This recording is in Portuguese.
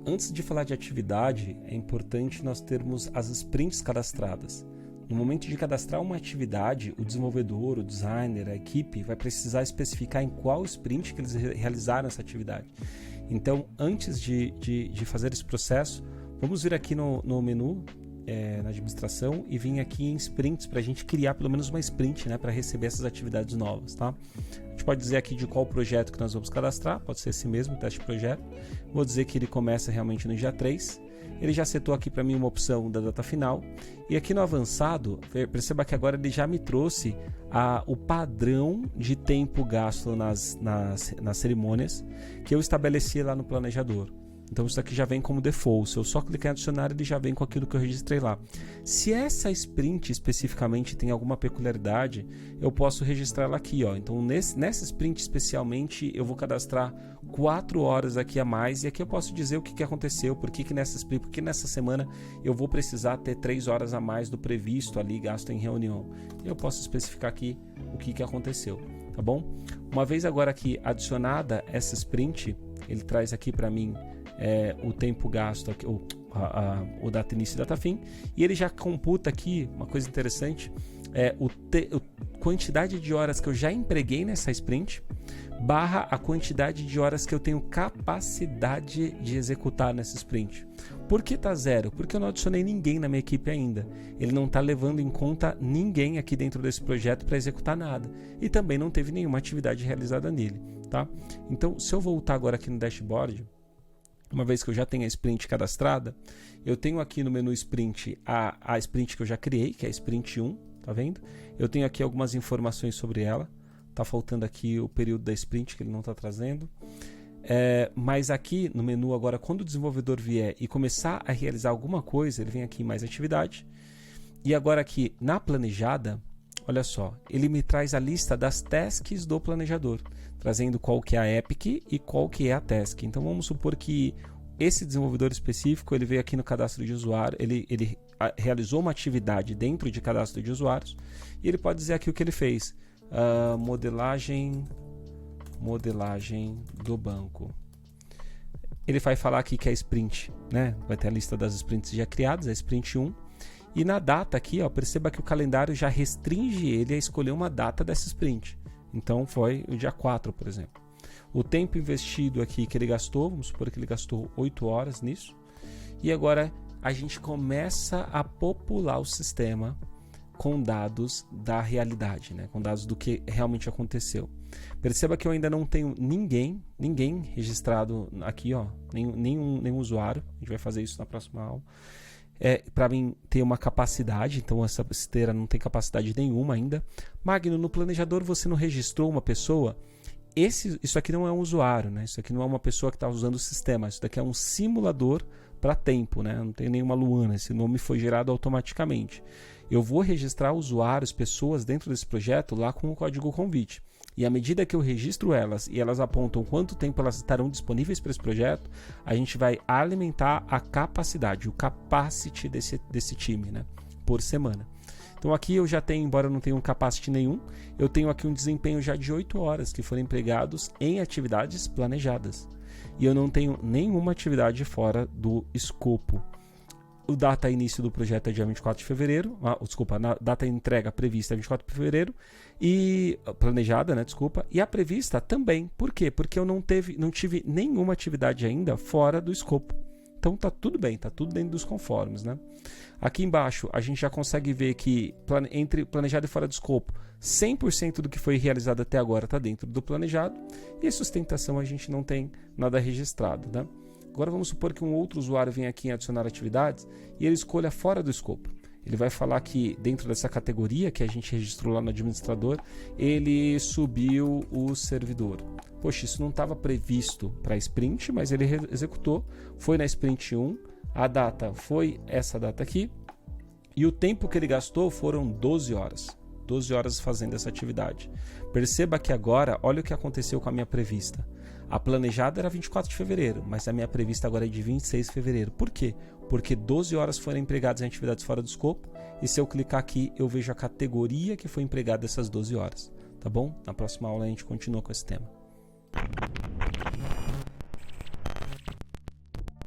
Antes de falar de atividade, é importante nós termos as sprints cadastradas. No momento de cadastrar uma atividade, o desenvolvedor, o designer, a equipe vai precisar especificar em qual sprint que eles realizaram essa atividade. Então, antes de fazer esse processo, vamos vir aqui no menu, na administração, e vir aqui em sprints para a gente criar pelo menos uma sprint, né, para receber essas atividades novas. Tá? A gente pode dizer aqui de qual projeto que nós vamos cadastrar, pode ser esse mesmo, teste de projeto. Vou dizer que ele começa realmente no dia 3. Ele já setou aqui para mim uma opção da data final. E aqui no avançado, perceba que agora ele já me trouxe o padrão de tempo gasto nas cerimônias que eu estabeleci lá no planejador. Então isso aqui já vem como default. Se eu só clicar em adicionar, ele já vem com aquilo que eu registrei lá. Se essa sprint especificamente tem alguma peculiaridade, eu posso registrar ela aqui, ó. Então nessa sprint especialmente eu vou cadastrar 4 horas aqui a mais, e aqui eu posso dizer o que aconteceu, por que nessa sprint, porque nessa semana eu vou precisar ter 3 horas a mais do previsto ali, gasto em reunião. Eu posso especificar aqui o que aconteceu, tá bom? Uma vez agora aqui adicionada essa sprint, ele traz aqui para mim o tempo gasto, aqui, o data início e data fim, e ele já computa aqui uma coisa interessante, a quantidade de horas que eu já empreguei nessa sprint, barra a quantidade de horas que eu tenho capacidade de executar nessa sprint. Por que está 0? Porque eu não adicionei ninguém na minha equipe ainda. Ele não está levando em conta ninguém aqui dentro desse projeto para executar nada. E também não teve nenhuma atividade realizada nele. Tá? Então, se eu voltar agora aqui no dashboard, uma vez que eu já tenho a sprint cadastrada, eu tenho aqui no menu sprint a sprint que eu já criei, que é a sprint 1, tá vendo? Eu tenho aqui algumas informações sobre ela. Tá faltando aqui o período da sprint que ele não está trazendo. Mas aqui no menu agora, quando o desenvolvedor vier e começar a realizar alguma coisa, ele vem aqui em mais atividade. E agora aqui na planejada, olha só, ele me traz a lista das tasks do planejador, trazendo qual que é a epic e qual que é a task. Então vamos supor que esse desenvolvedor específico, ele veio aqui no cadastro de usuário, ele realizou uma atividade dentro de cadastro de usuários, e ele pode dizer aqui o que ele fez. Modelagem do banco. Ele vai falar aqui que é sprint, né? Vai ter a lista das sprints já criadas, a sprint 1. E na data aqui, ó, perceba que o calendário já restringe ele a escolher uma data dessa sprint. Então foi o dia 4, por exemplo. O tempo investido aqui que ele gastou, vamos supor que ele gastou 8 horas nisso. E agora a gente começa a popular o sistema com dados da realidade, né? Com dados do que realmente aconteceu. Perceba que eu ainda não tenho ninguém registrado aqui, ó, nenhum usuário. A gente vai fazer isso na próxima aula. Para mim ter uma capacidade, então essa esteira não tem capacidade nenhuma ainda. Magno, no planejador você não registrou uma pessoa? Isso aqui não é um usuário, né? Isso aqui não é uma pessoa que está usando o sistema. Isso daqui é um simulador para tempo, né? Não tem nenhuma Luana. Esse nome foi gerado automaticamente. Eu vou registrar usuários, pessoas dentro desse projeto lá com o código convite. E à medida que eu registro elas e elas apontam quanto tempo elas estarão disponíveis para esse projeto, a gente vai alimentar a capacidade, o capacity desse time, né, por semana. Então aqui eu já tenho, embora eu não tenha um capacity nenhum, eu tenho aqui um desempenho já de 8 horas que foram empregados em atividades planejadas. E eu não tenho nenhuma atividade fora do escopo. O data início do projeto é dia 24 de fevereiro, a data entrega prevista é 24 de fevereiro, e planejada, né, e a prevista também. Por quê? Porque eu não tive nenhuma atividade ainda fora do escopo. Então tá tudo bem, tá tudo dentro dos conformes, né? Aqui embaixo a gente já consegue ver que entre planejado e fora do escopo, 100% do que foi realizado até agora está dentro do planejado, e a sustentação a gente não tem nada registrado, né? Agora vamos supor que um outro usuário venha aqui em adicionar atividades e ele escolha fora do escopo. Ele vai falar que dentro dessa categoria que a gente registrou lá no administrador, ele subiu o servidor. Poxa, isso não estava previsto para a sprint, mas ele executou. Foi na sprint 1, a data foi essa data aqui, e o tempo que ele gastou foram 12 horas. 12 horas fazendo essa atividade. Perceba que agora, olha o que aconteceu com a minha prevista. A planejada era 24 de fevereiro, mas a minha prevista agora é de 26 de fevereiro. Por quê? Porque 12 horas foram empregadas em atividades fora do escopo, e se eu clicar aqui, eu vejo a categoria que foi empregada essas 12 horas. Tá bom? Na próxima aula a gente continua com esse tema.